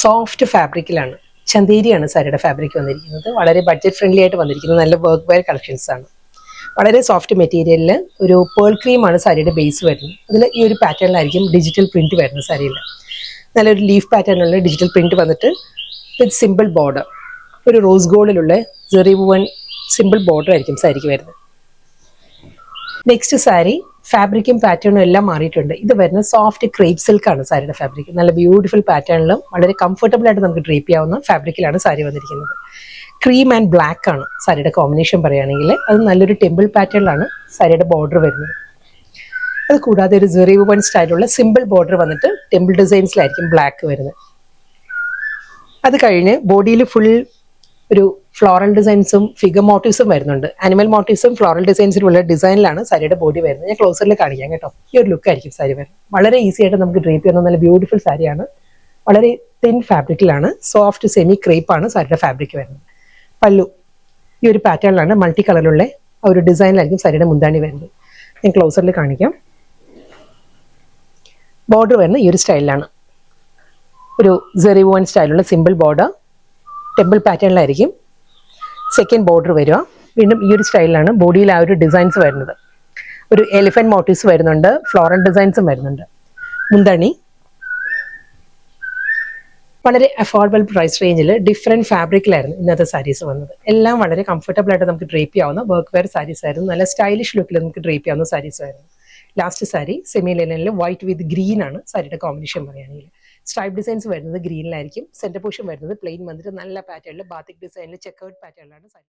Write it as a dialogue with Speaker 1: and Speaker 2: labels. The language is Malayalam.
Speaker 1: സോഫ്റ്റ് ഫാബ്രിക്കിലാണ്, ചന്തേരിയാണ് സാരിയുടെ ഫാബ്രിക് വന്നിരിക്കുന്നത്. വളരെ ബഡ്ജറ്റ് ഫ്രണ്ട്ലി ആയിട്ട് വന്നിരിക്കുന്നത് നല്ല വർക്ക് വെയർ കളക്ഷൻസ് ആണ്. വളരെ സോഫ്റ്റ് മെറ്റീരിയലിൽ ഒരു പേൾ ക്രീമാണ് സാരിയുടെ ബേസ് വരുന്നത്. അതിൽ ഈ ഒരു പാറ്റേണിലായിരിക്കും ഡിജിറ്റൽ പ്രിന്റ് വരുന്നത്. സാരിയിൽ നല്ലൊരു ലീഫ് പാറ്റേണിലുള്ള ഡിജിറ്റൽ പ്രിന്റ് വന്നിട്ട് വിത്ത് സിമ്പിൾ ബോർഡർ, ഒരു റോസ് ഗോൾഡിലുള്ള ജെറി വുവൻ സിമ്പിൾ ബോർഡർ ആയിരിക്കും സാരിക്ക് വരുന്നത്. നെക്സ്റ്റ് സാരി ഫാബ്രിക്കും പാറ്റേണും എല്ലാം മാറിയിട്ടുണ്ട്. ഇത് വരുന്ന സോഫ്റ്റ് ക്രേപ്പ് സിൽക്കാണ് സാരിയുടെ ഫാബ്രിക്. നല്ല ബ്യൂട്ടിഫുൾ പാറ്റേണിലും വളരെ കംഫർട്ടബിൾ ആയിട്ട് നമുക്ക് ഡ്രേപ്പ് ചെയ്യാവുന്ന ഫാബ്രിക്കിലാണ് സാരി വന്നിരിക്കുന്നത്. ക്രീം ആൻഡ് ബ്ലാക്ക് ആണ് സാരിയുടെ കോമ്പിനേഷൻ പറയുകയാണെങ്കിൽ. അത് നല്ലൊരു ടെമ്പിൾ പാറ്റേണിലാണ് സാരിയുടെ ബോർഡർ വരുന്നത്. അത് കൂടാതെ ഒരു ജെറി വുവൻ സ്റ്റൈലുള്ള സിമ്പിൾ ബോർഡർ വന്നിട്ട് ടെമ്പിൾ ഡിസൈൻസിലായിരിക്കും ബ്ലാക്ക് വരുന്നത്. അത് കഴിഞ്ഞ് ബോഡിയിൽ ഫുൾ ഒരു ഫ്ലോറൽ ഡിസൈൻസും ഫിഗർ മോട്ടീവ്സും വരുന്നുണ്ട്. ആനിമൽ മോട്ടീവ്സും ഫ്ലോറൽ ഡിസൈൻസിലുള്ള ഡിസൈനിലാണ് സാരിയുടെ ബോഡി വരുന്നത്. ഞാൻ ക്ലോസറിൽ കാണിക്കാം കേട്ടോ. ഈ ഒരു ലുക്ക് ആയിരിക്കും സാരി വരുന്നത്. വളരെ ഈസി ആയിട്ട് നമുക്ക് ഡ്രേപ്പ് ചെയ്യുന്ന നല്ല ബ്യൂട്ടിഫുൾ സാരിയാണ്. വളരെ തിൻ ഫാബ്രിക്കിലാണ്, സോഫ്റ്റ് സെമി ക്രേപ്പ് ആണ് സാരിയുടെ ഫാബ്രിക് വരുന്നത്. പല്ലു ഈ ഒരു പാറ്റേണിലാണ്, മൾട്ടി കളറിലുള്ള ആ ഒരു ഡിസൈനിലായിരിക്കും സാരിയുടെ മുന്താണി വരുന്നത്. ഞാൻ ക്ലോസറിൽ കാണിക്കാം. ബോർഡർ വരുന്നത് ഈ ഒരു സ്റ്റൈലിലാണ്, ഒരു ജെറി വുവൻ സ്റ്റൈലുള്ള സിമ്പിൾ ബോർഡർ ടെമ്പിൾ പാറ്റേണിലായിരിക്കും സെക്കൻഡ് ബോർഡർ വരിക. വീണ്ടും ഈ ഒരു സ്റ്റൈലിലാണ് ബോഡിയിൽ ആ ഒരു ഡിസൈൻസ് വരുന്നത്. ഒരു എലിഫന്റ് മോട്ടീവ്സ് വരുന്നുണ്ട്, ഫ്ലോറൽ ഡിസൈൻസും വരുന്നുണ്ട്. മുന്താണി വളരെ അഫോർഡബിൾ പ്രൈസ് റേഞ്ചിൽ ഡിഫറെൻറ്റ് ഫാബ്രിക്കിലായിരുന്നു ഇന്നത്തെ സാരീസ് വന്നത്. എല്ലാം വളരെ കംഫർട്ടബിൾ ആയിട്ട് നമുക്ക് ഡ്രേപ്പ് ചെയ്യാവുന്ന വർക്ക് വെയർ സാരീസ് ആയിരുന്നു. നല്ല സ്റ്റൈലിഷ് ലുക്കിൽ നമുക്ക് ഡ്രേപ്പ് ചെയ്യാവുന്ന സാരീസ് ആയിരുന്നു. ലാസ്റ്റ് സാരി സെമി ലിനനിൽ വൈറ്റ് വിത്ത് ഗ്രീൻ ആണ് സാരിയുടെ കോമ്പിനേഷൻ പറയുകയാണെങ്കിൽ. സ്ട്രൈപ്പ് ഡിസൈൻസ് വരുന്നത് ഗ്രീനിലായിരിക്കും. സെന്റർ പോർഷൻ വരുന്നത് പ്ലെയിൻ വന്നിട്ട് നല്ല പാറ്റേണിൽ ബാത്തിക് ഡിസൈനിൽ ചെക്കേർഡ് പാറ്റേണിലാണ് സാരി.